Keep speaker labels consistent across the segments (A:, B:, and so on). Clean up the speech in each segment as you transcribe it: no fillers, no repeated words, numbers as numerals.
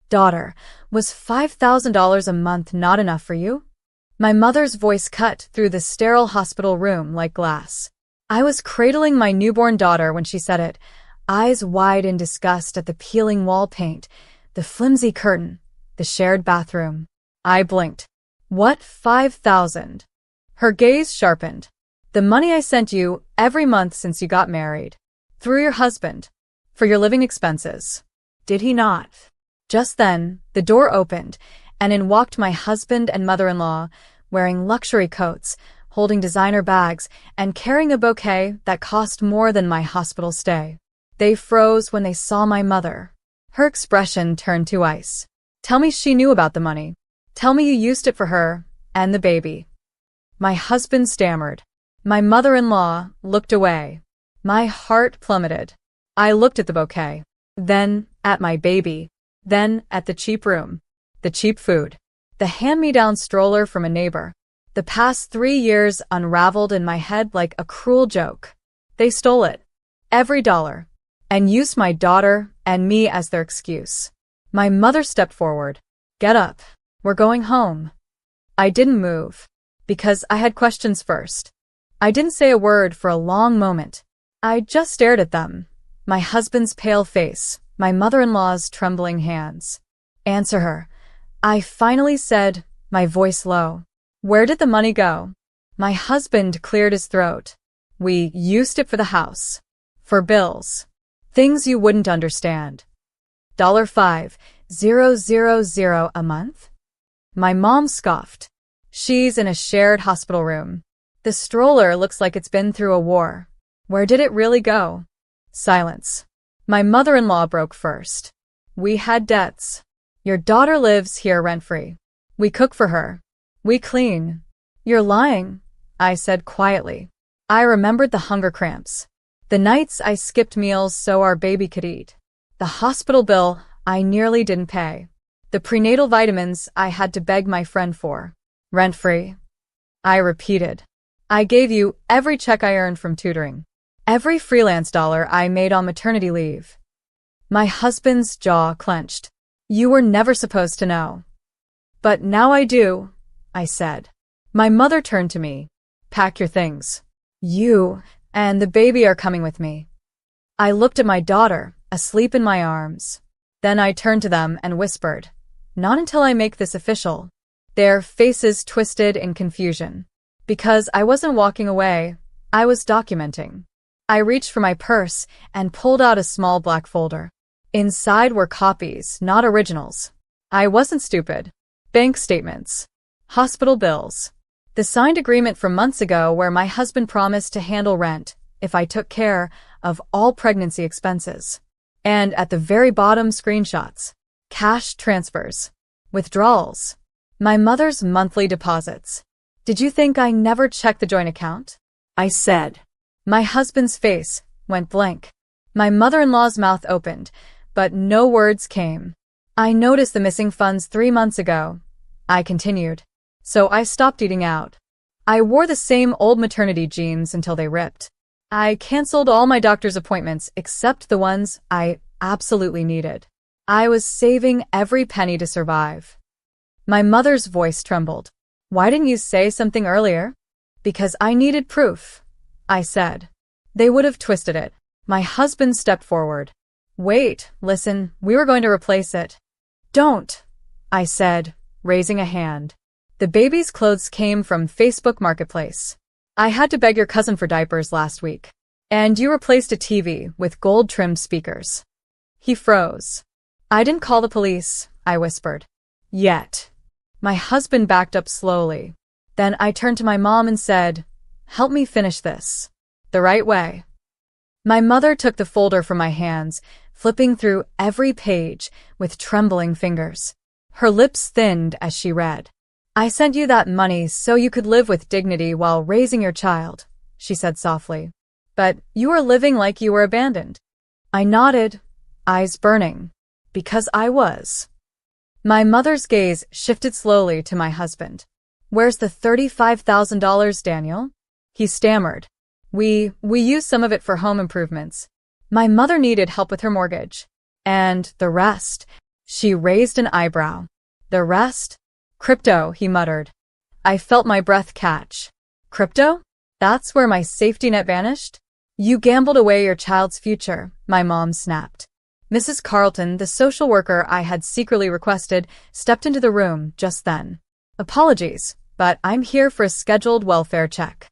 A: Daughter, was $5,000 a month not enough for you? My mother's voice cut through the sterile hospital room like glass. I was cradling my newborn daughter when she said it, eyes wide in disgust at the peeling wall paint, the flimsy curtain, the shared bathroom. I blinked. What, 5,000? Her gaze sharpened. The money I sent you every month since you got married. Through your husband. For your living expenses. Did he not? Just then, the door opened, and in walked my husband and mother-in-law, wearing luxury coats, holding designer bags, and carrying a bouquet that cost more than my hospital stay. They froze when they saw my mother. Her expression turned to ice. Tell me she knew about the money. Tell me you used it for her and the baby. My husband stammered. My mother-in-law looked away. My heart plummeted. I looked at the bouquet, then at my baby, then at the cheap room, the cheap food, the hand-me-down stroller from a neighbor. The past 3 years unraveled in my head like a cruel joke. They stole it, every dollar, and used my daughter and me as their excuse. My mother stepped forward. Get up. We're going home. I didn't move, because I had questions first. I didn't say a word for a long moment. I just stared at them. My husband's pale face, my mother-in-law's trembling hands. Answer her. I finally said, my voice low. Where did the money go? My husband cleared his throat. We used it for the house. For bills. Things you wouldn't understand. $5,000 a month? My mom scoffed. She's in a shared hospital room. The stroller looks like it's been through a war. Where did it really go? Silence. My mother-in-law broke first. We had debts. Your daughter lives here rent-free. We cook for her. We clean. You're lying, I said quietly. I remembered the hunger cramps. The nights I skipped meals so our baby could eat. The hospital bill I nearly didn't pay. The prenatal vitamins I had to beg my friend for. Rent-free. I repeated. I gave you every check I earned from tutoring. Every freelance dollar I made on maternity leave. My husband's jaw clenched. You were never supposed to know. But now I do, I said. My mother turned to me. Pack your things. You and the baby are coming with me. I looked at my daughter, asleep in my arms. Then I turned to them and whispered, not until I make this official. Their faces twisted in confusion. Because I wasn't walking away, I was documenting. I reached for my purse and pulled out a small black folder. Inside were copies, not originals. I wasn't stupid. Bank statements. Hospital bills. The signed agreement from months ago where my husband promised to handle rent if I took care of all pregnancy expenses. And at the very bottom, screenshots. Cash transfers. Withdrawals. My mother's monthly deposits. Did you think I never checked the joint account? I said. My husband's face went blank. My mother-in-law's mouth opened, but no words came. I noticed the missing funds 3 months ago. I continued. So I stopped eating out. I wore the same old maternity jeans until they ripped. I canceled all my doctor's appointments except the ones I absolutely needed. I was saving every penny to survive. My mother's voice trembled. Why didn't you say something earlier? Because I needed proof, I said. They would have twisted it. My husband stepped forward. Wait, listen, we were going to replace it. Don't, I said, raising a hand. The baby's clothes came from Facebook Marketplace. I had to beg your cousin for diapers last week. And you replaced a TV with gold-trimmed speakers. He froze. I didn't call the police, I whispered. Yet. My husband backed up slowly. Then I turned to my mom and said, help me finish this. The right way. My mother took the folder from my hands, flipping through every page with trembling fingers. Her lips thinned as she read. I sent you that money so you could live with dignity while raising your child, she said softly. But you are living like you were abandoned. I nodded, eyes burning, because I was. My mother's gaze shifted slowly to my husband. Where's the $35,000, Daniel? He stammered. We used some of it for home improvements. My mother needed help with her mortgage. And the rest, She raised an eyebrow. The rest? Crypto, he muttered. I felt my breath catch. Crypto? That's where my safety net vanished? You gambled away your child's future, my mom snapped. Mrs. Carlton, the social worker I had secretly requested, stepped into the room just then. Apologies, but I'm here for a scheduled welfare check.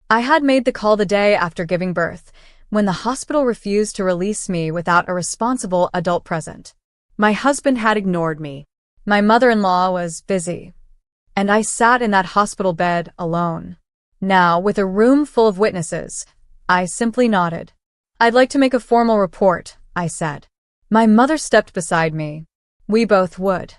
A: I had made the call the day after giving birth, when the hospital refused to release me without a responsible adult present. My husband had ignored me. My mother-in-law was busy. And I sat in that hospital bed alone. Now, with a room full of witnesses, I simply nodded. I'd like to make a formal report, I said. My mother stepped beside me. We both would.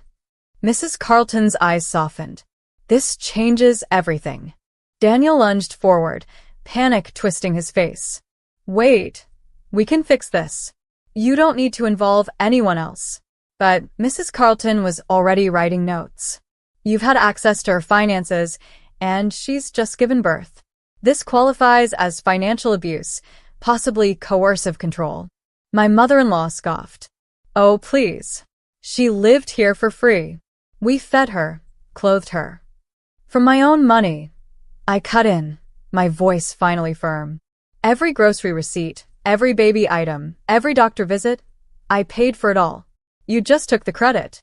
A: Mrs. Carlton's eyes softened. This changes everything. Daniel lunged forward, panic twisting his face. Wait, we can fix this. You don't need to involve anyone else. But Mrs. Carlton was already writing notes. You've had access to her finances, and she's just given birth. This qualifies as financial abuse, possibly coercive control. My mother-in-law scoffed. Oh, please. She lived here for free. We fed her, clothed her. From my own money. I cut in, my voice finally firm. Every grocery receipt, every baby item, every doctor visit, I paid for it all. You just took the credit.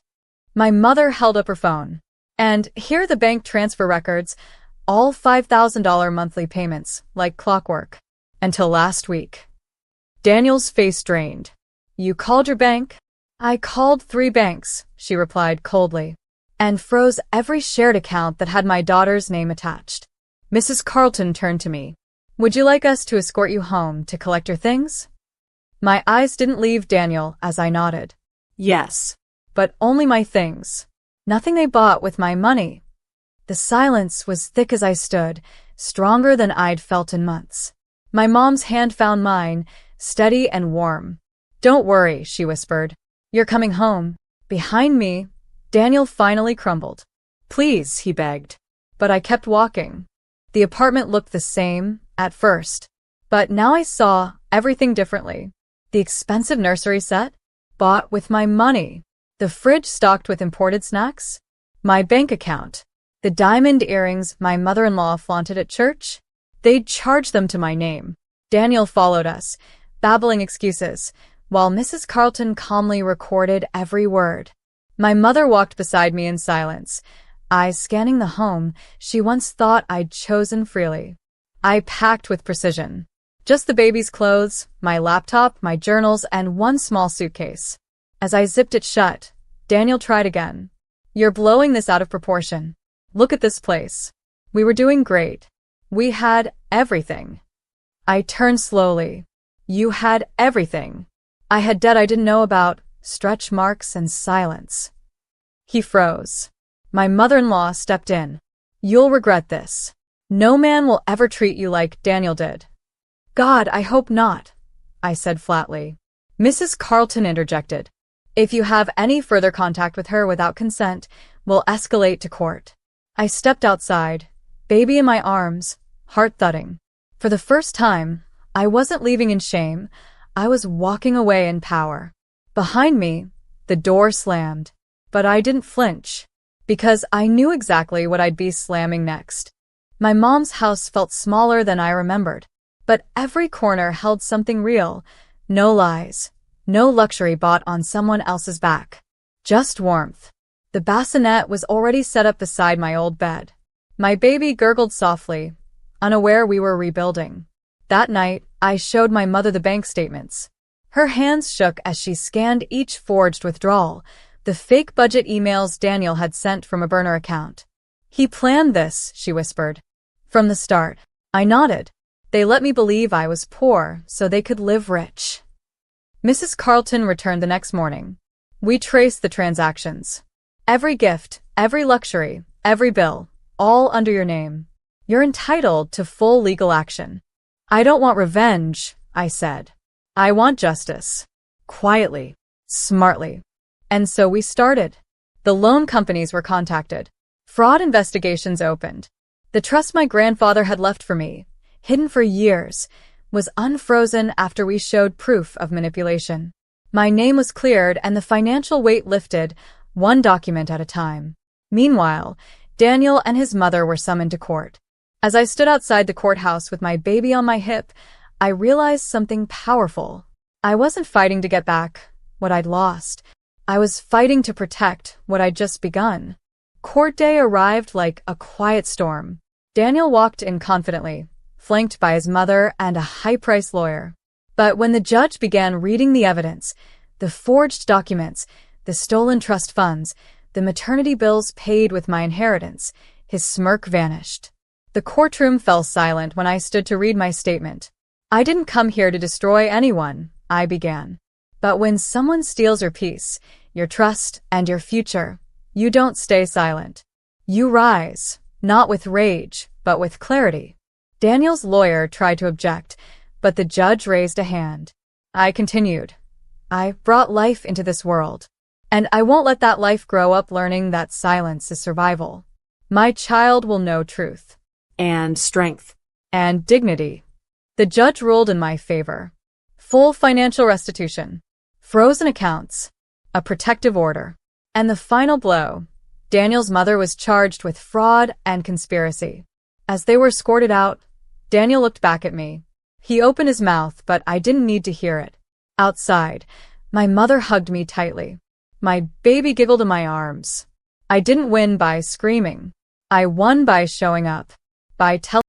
A: My mother held up her phone. And here are the bank transfer records, all $5,000 monthly payments, like clockwork, until last week. Daniel's face drained. You called your bank? I called 3 banks, she replied coldly, and froze every shared account that had my daughter's name attached. Mrs. Carlton turned to me. Would you like us to escort you home to collect your things? My eyes didn't leave Daniel as I nodded. Yes, but only my things. Nothing they bought with my money. The silence was thick as I stood, stronger than I'd felt in months. My mom's hand found mine, steady and warm. Don't worry, she whispered. You're coming home. Behind me, Daniel finally crumbled. Please, he begged. But I kept walking. The apartment looked the same, at first. But now I saw everything differently. The expensive nursery set, bought with my money. The fridge stocked with imported snacks. My bank account. The diamond earrings my mother-in-law flaunted at church. They'd charged them to my name. Daniel followed us, babbling excuses, while Mrs. Carlton calmly recorded every word. My mother walked beside me in silence, eyes scanning the home she once thought I'd chosen freely. I packed with precision. Just the baby's clothes, my laptop, my journals, and one small suitcase. As I zipped it shut, Daniel tried again. You're blowing this out of proportion. Look at this place. We were doing great. We had everything. I turned slowly. You had everything. I had debt I didn't know about, stretch marks and silence. He froze. My mother-in-law stepped in. You'll regret this. No man will ever treat you like Daniel did. God, I hope not, I said flatly. Mrs. Carlton interjected. If you have any further contact with her without consent, we'll escalate to court. I stepped outside, baby in my arms, heart thudding. For the first time, I wasn't leaving in shame, I was walking away in power. Behind me, the door slammed, but I didn't flinch, because I knew exactly what I'd be slamming next. My mom's house felt smaller than I remembered, but every corner held something real, no lies, no luxury bought on someone else's back. Just warmth. The bassinet was already set up beside my old bed. My baby gurgled softly, unaware we were rebuilding. That night, I showed my mother the bank statements. Her hands shook as she scanned each forged withdrawal, the fake budget emails Daniel had sent from a burner account. He planned this, she whispered. From the start. I nodded. They let me believe I was poor so they could live rich. Mrs. Carlton returned the next morning. We traced the transactions. Every gift, every luxury, every bill, all under your name. You're entitled to full legal action. I don't want revenge, I said. I want justice. Quietly, smartly. And so we started. The loan companies were contacted. Fraud investigations opened. The trust my grandfather had left for me, hidden for years, was unfrozen after we showed proof of manipulation. My name was cleared and the financial weight lifted, one document at a time. Meanwhile, Daniel and his mother were summoned to court. As I stood outside the courthouse with my baby on my hip, I realized something powerful. I wasn't fighting to get back what I'd lost. I was fighting to protect what I'd just begun. Court day arrived like a quiet storm. Daniel walked in confidently, flanked by his mother and a high-priced lawyer. But when the judge began reading the evidence, the forged documents, the stolen trust funds, the maternity bills paid with my inheritance, his smirk vanished. The courtroom fell silent when I stood to read my statement. I didn't come here to destroy anyone, I began. But when someone steals your peace, your trust, and your future, you don't stay silent. You rise, not with rage, but with clarity. Daniel's lawyer tried to object, but the judge raised a hand. I continued. I brought life into this world, and I won't let that life grow up learning that silence is survival. My child will know truth.
B: And strength.
A: And dignity. The judge ruled in my favor. Full financial restitution, frozen accounts, a protective order. And the final blow, Daniel's mother was charged with fraud and conspiracy. As they were escorted out, Daniel looked back at me. He opened his mouth, but I didn't need to hear it. Outside, my mother hugged me tightly. My baby giggled in my arms. I didn't win by screaming. I won by showing up, by telling